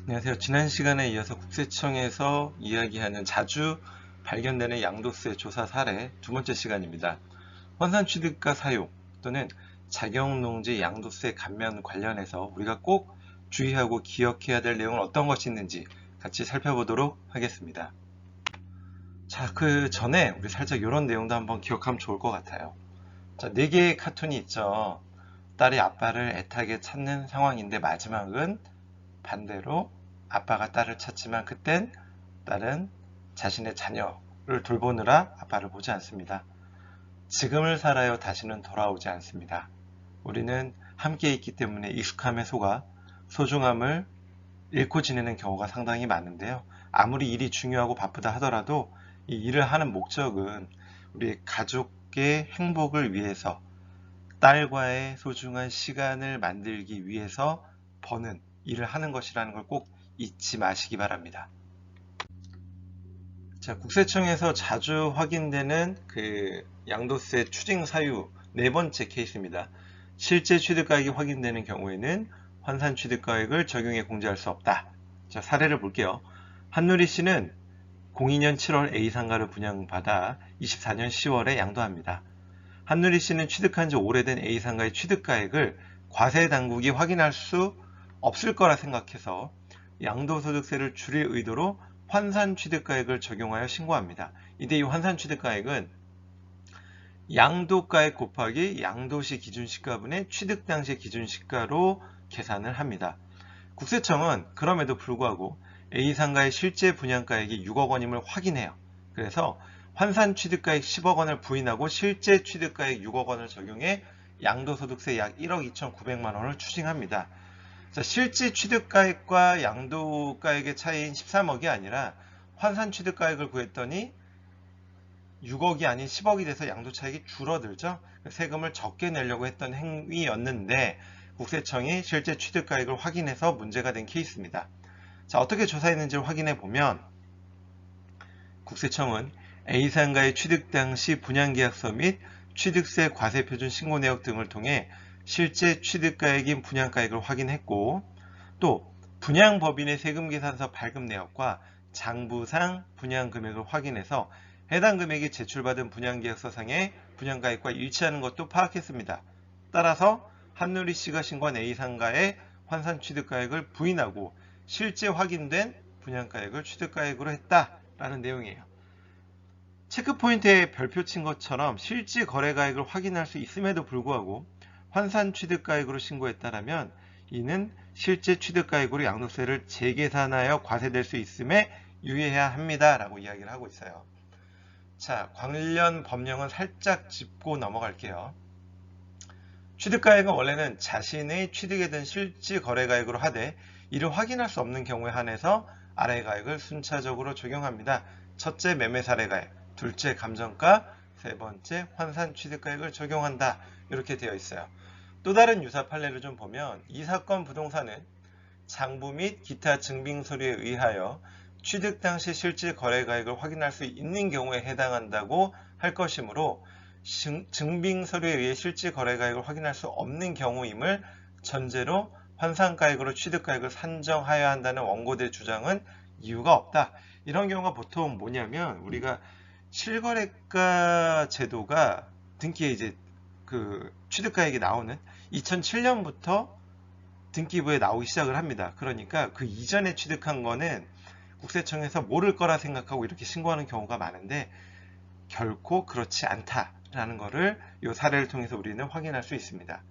안녕하세요. 지난 시간에 이어서 국세청에서 이야기하는 자주 발견되는 양도세 조사 사례 두 번째 시간입니다. 환산취득가 사용 또는 자격농지 양도세 감면 관련해서 우리가 꼭 주의하고 기억해야 될 내용은 어떤 것이 있는지 같이 살펴보도록 하겠습니다. 자, 그 전에 우리 살짝 이런 내용도 한번 기억하면 좋을 것 같아요. 자, 4개의 카툰이 있죠. 딸이 아빠를 애타게 찾는 상황인데 마지막은 반대로 아빠가 딸을 찾지만 그땐 딸은 자신의 자녀를 돌보느라 아빠를 보지 않습니다. 지금을 살아요. 다시는 돌아오지 않습니다. 우리는 함께 있기 때문에 익숙함에 속아 소중함을 잃고 지내는 경우가 상당히 많은데요. 아무리 일이 중요하고 바쁘다 하더라도 이 일을 하는 목적은 우리 가족의 행복을 위해서 딸과의 소중한 시간을 만들기 위해서 버는 일을 하는 것이라는 걸 꼭 잊지 마시기 바랍니다. 자, 국세청에서 자주 확인되는 그 양도세 추징 사유 네 번째 케이스입니다. 실제 취득가액이 확인되는 경우에는 환산 취득가액을 적용해 공제할 수 없다. 자, 사례를 볼게요. 한누리 씨는 02년 7월 A상가를 분양받아 24년 10월에 양도합니다. 한누리 씨는 취득한 지 오래된 A상가의 취득가액을 과세 당국이 확인할 수 없을 거라 생각해서 양도소득세를 줄일 의도로 환산취득가액을 적용하여 신고합니다. 이때 이 환산취득가액은 양도가액 곱하기 양도시 기준시가분의 취득 당시 기준시가로 계산을 합니다. 국세청은 그럼에도 불구하고 A상가의 실제 분양가액이 6억 원임을 확인해요. 그래서 환산 취득가액 10억 원을 부인하고 실제 취득가액 6억 원을 적용해 양도소득세 약 1억 2,900만 원을 추징합니다. 자, 실제 취득가액과 양도가액의 차이인 13억이 아니라 환산 취득가액을 구했더니 6억이 아닌 10억이 돼서 양도 차익이 줄어들죠. 세금을 적게 내려고 했던 행위였는데 국세청이 실제 취득가액을 확인해서 문제가 된 케이스입니다. 자, 어떻게 조사했는지를 확인해 보면 국세청은 A상가의 취득 당시 분양계약서 및 취득세 과세표준 신고 내역 등을 통해 실제 취득가액인 분양가액을 확인했고 또 분양법인의 세금계산서 발급 내역과 장부상 분양금액을 확인해서 해당 금액이 제출받은 분양계약서상의 분양가액과 일치하는 것도 파악했습니다. 따라서 한누리 씨가 신고한 A상가의 환산 취득가액을 부인하고 실제 확인된 분양가액을 취득가액으로 했다라는 내용이에요. 체크포인트에 별표 친 것처럼 실제 거래가액을 확인할 수 있음에도 불구하고 환산 취득가액으로 신고했다라면 이는 실제 취득가액으로 양도세를 재계산하여 과세될 수 있음에 유의해야 합니다. 라고 이야기를 하고 있어요. 자, 관련 법령은 살짝 짚고 넘어갈게요. 취득가액은 원래는 자신의 취득에 든 실제 거래가액으로 하되 이를 확인할 수 없는 경우에 한해서 아래 가액을 순차적으로 적용합니다. 첫째 매매사례가액, 둘째 감정가, 세 번째 환산 취득가액을 적용한다. 이렇게 되어 있어요. 또 다른 유사 판례를 좀 보면 이 사건 부동산은 장부 및 기타 증빙서류에 의하여 취득 당시 실질 거래가액을 확인할 수 있는 경우에 해당한다고 할 것이므로 증빙서류에 의해 실질 거래가액을 확인할 수 없는 경우임을 전제로 환산가액으로 취득가액을 산정하여야 한다는 원고들의 주장은 이유가 없다. 이런 경우가 보통 뭐냐면 우리가 실거래가 제도가 등기에 이제 그 취득가액이 나오는 2007년부터 등기부에 나오기 시작을 합니다. 그러니까 그 이전에 취득한 거는 국세청에서 모를 거라 생각하고 이렇게 신고하는 경우가 많은데 결코 그렇지 않다라는 것을 이 사례를 통해서 우리는 확인할 수 있습니다.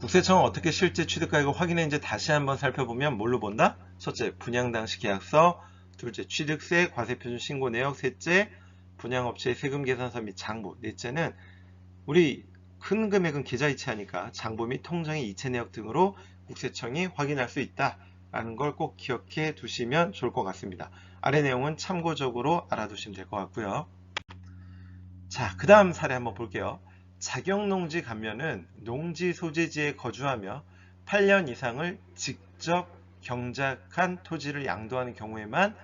국세청은 어떻게 실제 취득가액을 확인했는지 다시 한번 살펴보면 뭘로 본다? 첫째, 분양 당시 계약서, 둘째, 취득세, 과세표준 신고 내역, 셋째, 분양업체의 세금 계산서 및 장부, 넷째는 우리 큰 금액은 계좌이체하니까 장부 및 통장의 이체 내역 등으로 국세청이 확인할 수 있다라는 걸 꼭 기억해 두시면 좋을 것 같습니다. 아래 내용은 참고적으로 알아두시면 될 것 같고요. 자, 그 다음 사례 한번 볼게요. 자격농지 감면은 농지 소재지에 거주하며 8년 이상을 직접 경작한 토지를 양도하는 경우에만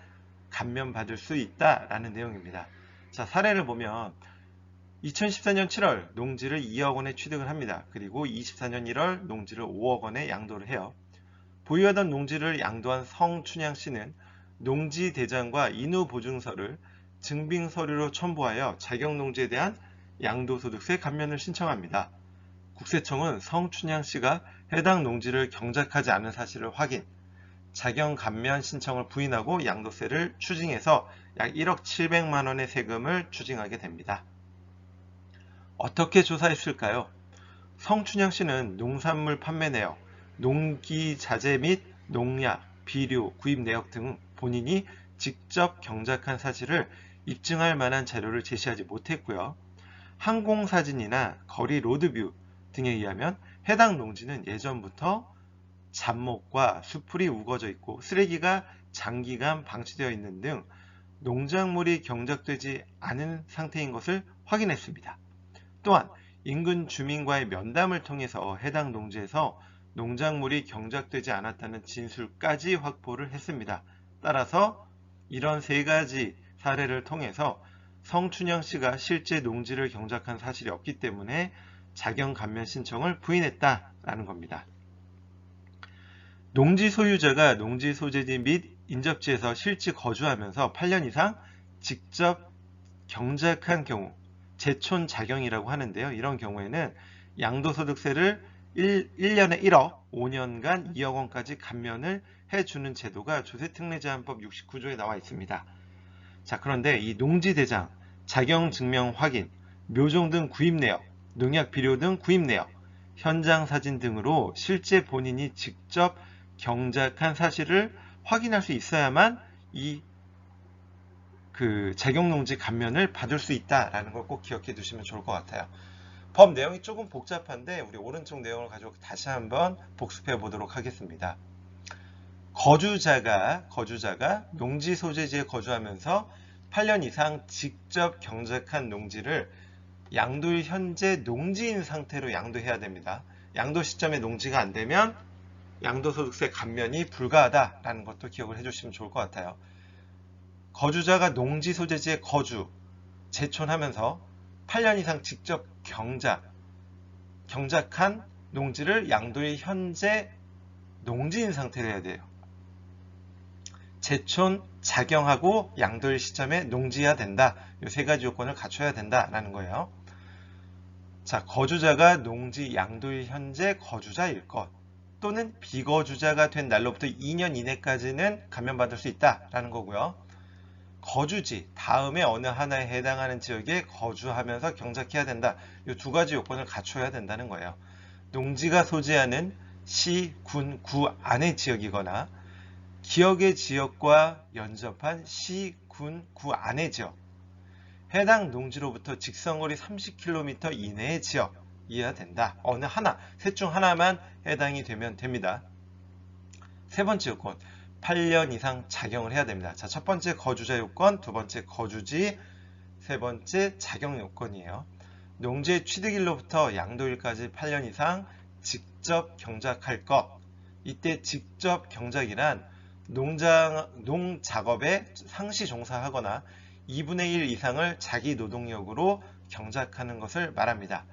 감면받을 수 있다라는 내용입니다. 자, 사례를 보면 2014년 7월 농지를 2억 원에 취득을 합니다. 그리고 24년 1월 농지를 5억 원에 양도를 해요. 보유하던 농지를 양도한 성춘향 씨는 농지대장과 인후보증서를 증빙서류로 첨부하여 자격농지에 대한 양도소득세 감면을 신청합니다. 국세청은 성춘향 씨가 해당 농지를 경작하지 않은 사실을 확인, 자격 감면 신청을 부인하고 양도세를 추징해서 약 1억 700만 원의 세금을 추징하게 됩니다. 어떻게 조사했을까요? 성춘향 씨는 농산물 판매 내역, 농기 자재 및 농약, 비료, 구입 내역 등 본인이 직접 경작한 사실을 입증할 만한 자료를 제시하지 못했고요. 항공사진이나 거리 로드뷰 등에 의하면 해당 농지는 예전부터 잡목과 수풀이 우거져 있고 쓰레기가 장기간 방치되어 있는 등 농작물이 경작되지 않은 상태인 것을 확인했습니다. 또한 인근 주민과의 면담을 통해서 해당 농지에서 농작물이 경작되지 않았다는 진술까지 확보를 했습니다. 따라서 이런 세 가지 사례를 통해서 성춘향 씨가 실제 농지를 경작한 사실이 없기 때문에 자격 감면 신청을 부인했다라는 겁니다. 농지 소유자가 농지 소재지 및 인접지에서 실제 거주하면서 8년 이상 직접 경작한 경우 제촌 자경이라고 하는데요. 이런 경우에는 양도소득세를 1년에 1억, 5년간 2억 원까지 감면을 해주는 제도가 조세특례제한법 69조에 나와 있습니다. 자, 그런데 이 농지대장, 자경증명 확인, 묘종 등 구입 내역, 농약 비료 등 구입 내역, 현장 사진 등으로 실제 본인이 직접 경작한 사실을 확인할 수 있어야만 이 자격농지 감면을 받을 수 있다라는 걸 꼭 기억해 두시면 좋을 것 같아요. 법 내용이 조금 복잡한데 우리 오른쪽 내용을 가지고 다시 한번 복습해 보도록 하겠습니다. 거주자가 농지 소재지에 거주하면서 8년 이상 직접 경작한 농지를 양도일 현재 농지인 상태로 양도해야 됩니다. 양도 시점에 농지가 안 되면 양도소득세 감면이 불가하다라는 것도 기억을 해주시면 좋을 것 같아요. 거주자가 농지 소재지에 제촌하면서 8년 이상 직접 경작한 농지를 양도일 현재 농지인 상태로 해야 돼요. 제촌, 자경하고 양도일 시점에 농지해야 된다. 이 세 가지 요건을 갖춰야 된다라는 거예요. 자, 거주자가 농지 양도일 현재 거주자일 것 또는 비거주자가 된 날로부터 2년 이내까지는 감면받을 수 있다라는 거고요. 거주지, 다음에 어느 하나에 해당하는 지역에 거주하면서 경작해야 된다. 이 두 가지 요건을 갖춰야 된다는 거예요. 농지가 소재하는 시, 군, 구 안의 지역이거나 기역의 지역과 연접한 시, 군, 구 안의 지역, 해당 농지로부터 직선거리 30km 이내의 지역이어야 된다. 어느 하나, 셋 중 하나만 해당이 되면 됩니다. 세 번째 요건, 8년 이상 자경을 해야 됩니다. 자, 첫 번째 거주자 요건, 두 번째 거주지, 세 번째 자경 요건이에요. 농지의 취득일로부터 양도일까지 8년 이상 직접 경작할 것. 이때 직접 경작이란 농작업에 상시 종사하거나 2분의 1 이상을 자기 노동력으로 경작하는 것을 말합니다.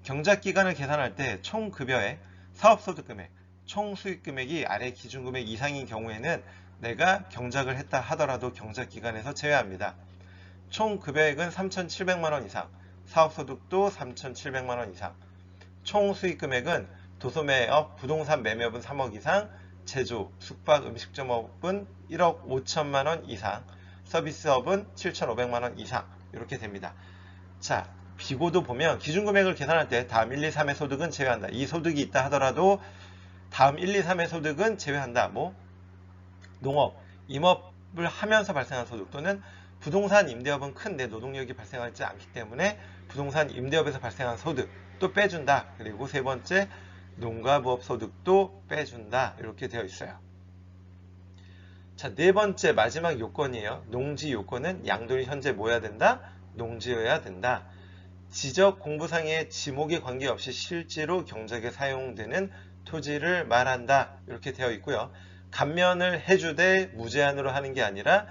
경작기간을 계산할 때 총급여액, 사업소득금액, 총수익금액이 아래 기준금액 이상인 경우에는 내가 경작을 했다 하더라도 경작기간에서 제외합니다. 총급여액은 3,700만원 이상, 사업소득도 3,700만원 이상, 총수익금액은 도소매업, 부동산 매매업은 3억 이상, 제조, 숙박, 음식점업은 1억 5천만원 이상, 서비스업은 7,500만원 이상 이렇게 됩니다. 자, 비고도 보면 기준금액을 계산할 때 다음 1, 2, 3의 소득은 제외한다. 이 소득이 있다 하더라도 다음 1, 2, 3의 소득은 제외한다. 농업, 임업을 하면서 발생한 소득 또는 부동산 임대업은 큰 내 노동력이 발생하지 않기 때문에 부동산 임대업에서 발생한 소득 또 빼준다. 그리고 세 번째 농가 부업 소득도 빼준다. 이렇게 되어 있어요. 자, 네 번째 마지막 요건이에요. 농지 요건은 양도일 현재 뭐여야 된다? 농지여야 된다. 지적 공부상의 지목에 관계없이 실제로 경작에 사용되는 토지를 말한다. 이렇게 되어 있고요. 감면을 해주되 무제한으로 하는 게 아니라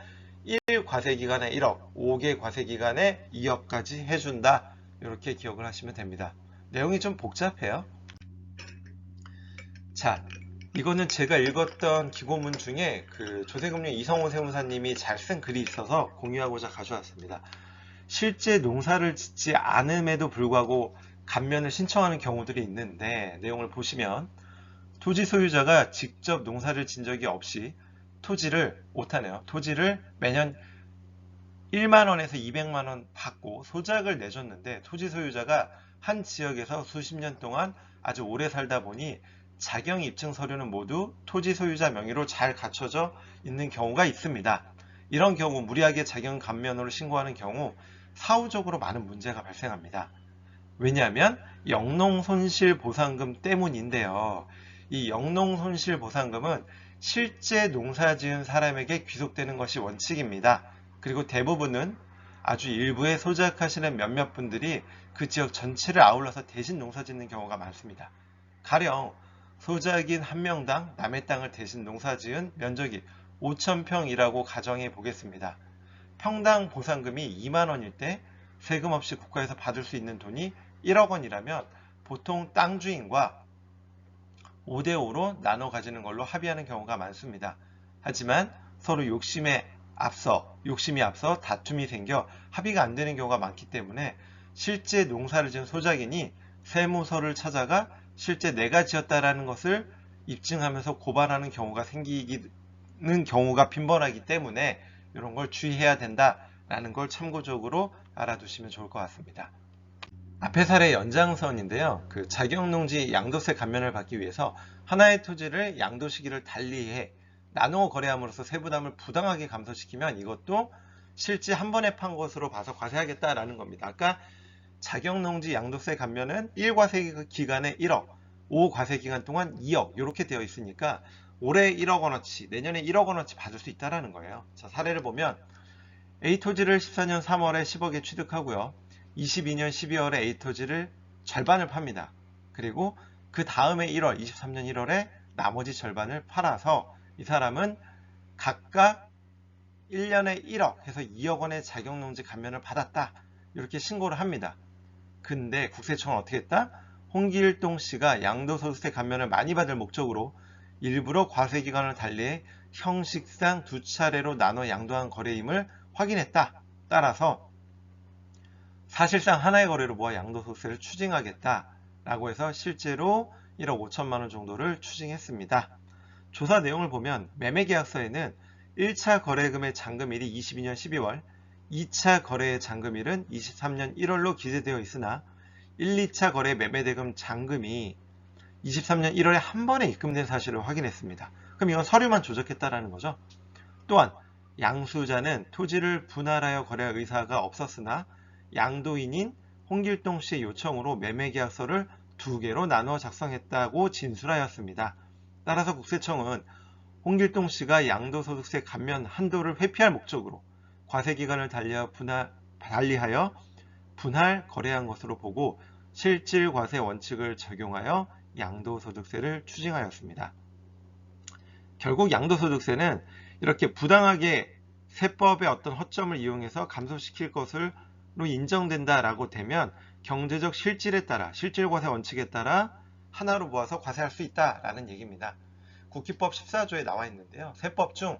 1과세기간에 1억, 5개 과세기간에 2억까지 해준다. 이렇게 기억을 하시면 됩니다. 내용이 좀 복잡해요. 자, 이거는 제가 읽었던 기고문 중에 그 조세금융 이성호 세무사님이 잘 쓴 글이 있어서 공유하고자 가져왔습니다. 실제 농사를 짓지 않음에도 불구하고 감면을 신청하는 경우들이 있는데, 내용을 보시면 토지 소유자가 직접 농사를 진 적이 없이 토지를 오타네요. 토지를 매년 1만원에서 200만원 받고 소작을 내줬는데, 토지 소유자가 한 지역에서 수십 년 동안 아주 오래 살다 보니 자경 입증 서류는 모두 토지 소유자 명의로 잘 갖춰져 있는 경우가 있습니다. 이런 경우 무리하게 자경 감면으로 신고하는 경우 사후적으로 많은 문제가 발생합니다. 왜냐하면 영농손실보상금 때문인데요. 이 영농손실보상금은 실제 농사지은 사람에게 귀속되는 것이 원칙입니다. 그리고 대부분은 아주 일부에 소작하시는 몇몇 분들이 그 지역 전체를 아울러서 대신 농사짓는 경우가 많습니다. 가령 소작인 한 명당 남의 땅을 대신 농사지은 면적이 5,000평이라고 가정해 보겠습니다. 평당 보상금이 2만 원일 때 세금 없이 국가에서 받을 수 있는 돈이 1억 원이라면 보통 땅 주인과 5대5로 나눠 가지는 걸로 합의하는 경우가 많습니다. 하지만 서로 욕심이 앞서 다툼이 생겨 합의가 안 되는 경우가 많기 때문에 실제 농사를 지은 소작인이 세무서를 찾아가 실제 내가 지었다라는 것을 입증하면서 고발하는 경우가 생기는 경우가 빈번하기 때문에 이런 걸 주의해야 된다라는 걸 참고적으로 알아두시면 좋을 것 같습니다. 앞의 사례 연장선인데요. 그 자경농지 양도세 감면을 받기 위해서 하나의 토지를 양도 시기를 달리해 나누어 거래함으로써 세부담을 부당하게 감소시키면 이것도 실제 한 번에 판 것으로 봐서 과세하겠다라는 겁니다. 아까 자경농지 양도세 감면은 1과세 기간에 1억, 5과세 기간 동안 2억 이렇게 되어 있으니까 올해 1억 원어치, 내년에 1억 원어치 받을 수 있다는 거예요. 자, 사례를 보면 A 토지를 14년 3월에 10억에 취득하고요. 22년 12월에 A 토지를 절반을 팝니다. 그리고 그 다음에 1월, 23년 1월에 나머지 절반을 팔아서 이 사람은 각각 1년에 1억 해서 2억 원의 자경농지 감면을 받았다. 이렇게 신고를 합니다. 근데 국세청은 어떻게 했다? 홍길동 씨가 양도소득세 감면을 많이 받을 목적으로 일부러 과세기간을 달리해 형식상 두 차례로 나눠 양도한 거래임을 확인했다. 따라서 사실상 하나의 거래로 모아 양도소득세를 추징하겠다라고 해서 실제로 1억 5천만 원 정도를 추징했습니다. 조사 내용을 보면 매매계약서에는 1차 거래금의 잔금일이 22년 12월, 2차 거래의 잔금일은 23년 1월로 기재되어 있으나 1, 2차 거래 매매대금 잔금이 23년 1월에 한 번에 입금된 사실을 확인했습니다. 그럼 이건 서류만 조작했다라는 거죠. 또한 양수자는 토지를 분할하여 거래할 의사가 없었으나 양도인인 홍길동 씨의 요청으로 매매계약서를 2개로 나누어 작성했다고 진술하였습니다. 따라서 국세청은 홍길동 씨가 양도소득세 감면 한도를 회피할 목적으로 과세기간을 달리하여 분할 거래한 것으로 보고 실질과세 원칙을 적용하여 양도소득세를 추징하였습니다. 결국 양도소득세는 이렇게 부당하게 세법의 어떤 허점을 이용해서 감소시킬 것으로 인정된다라고 되면 경제적 실질에 따라 실질과세 원칙에 따라 하나로 모아서 과세할 수 있다라는 얘기입니다. 국기법 14조에 나와 있는데요. 세법 중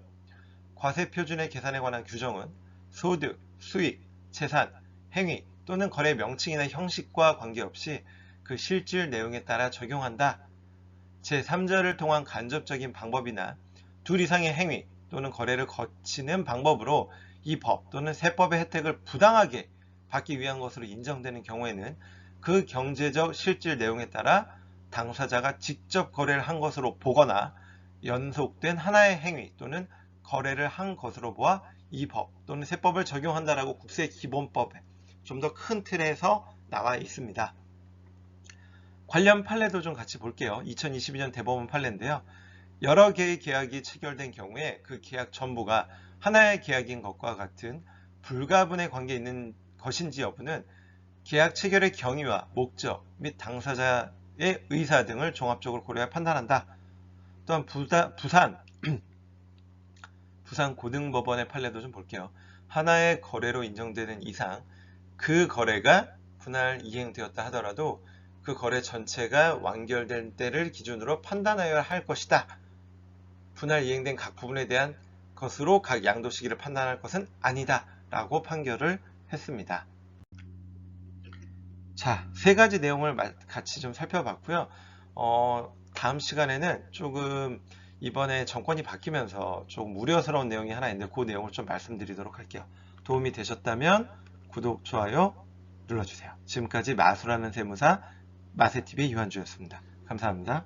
과세표준의 계산에 관한 규정은 소득, 수익, 재산, 행위 또는 거래 명칭이나 형식과 관계없이 그 실질 내용에 따라 적용한다. 제3자를 통한 간접적인 방법이나 둘 이상의 행위 또는 거래를 거치는 방법으로 이 법 또는 세법의 혜택을 부당하게 받기 위한 것으로 인정되는 경우에는 그 경제적 실질 내용에 따라 당사자가 직접 거래를 한 것으로 보거나 연속된 하나의 행위 또는 거래를 한 것으로 보아 이 법 또는 세법을 적용한다라고 국세기본법에 좀 더 큰 틀에서 나와 있습니다. 관련 판례도 좀 같이 볼게요. 2022년 대법원 판례인데요. 여러 개의 계약이 체결된 경우에 그 계약 전부가 하나의 계약인 것과 같은 불가분의 관계에 있는 것인지 여부는 계약 체결의 경위와 목적 및 당사자의 의사 등을 종합적으로 고려해 판단한다. 또한 부산 고등법원의 판례도 좀 볼게요. 하나의 거래로 인정되는 이상 그 거래가 분할 이행되었다 하더라도 그 거래 전체가 완결된 때를 기준으로 판단하여야 할 것이다. 분할 이행된 각 부분에 대한 것으로 각 양도 시기를 판단할 것은 아니다. 라고 판결을 했습니다. 자, 세 가지 내용을 같이 좀 살펴봤고요. 다음 시간에는 조금 이번에 정권이 바뀌면서 조금 우려스러운 내용이 하나 있는데 그 내용을 좀 말씀드리도록 할게요. 도움이 되셨다면 구독, 좋아요 눌러주세요. 지금까지 마술하는 세무사 마세TV의 유한주였습니다. 감사합니다.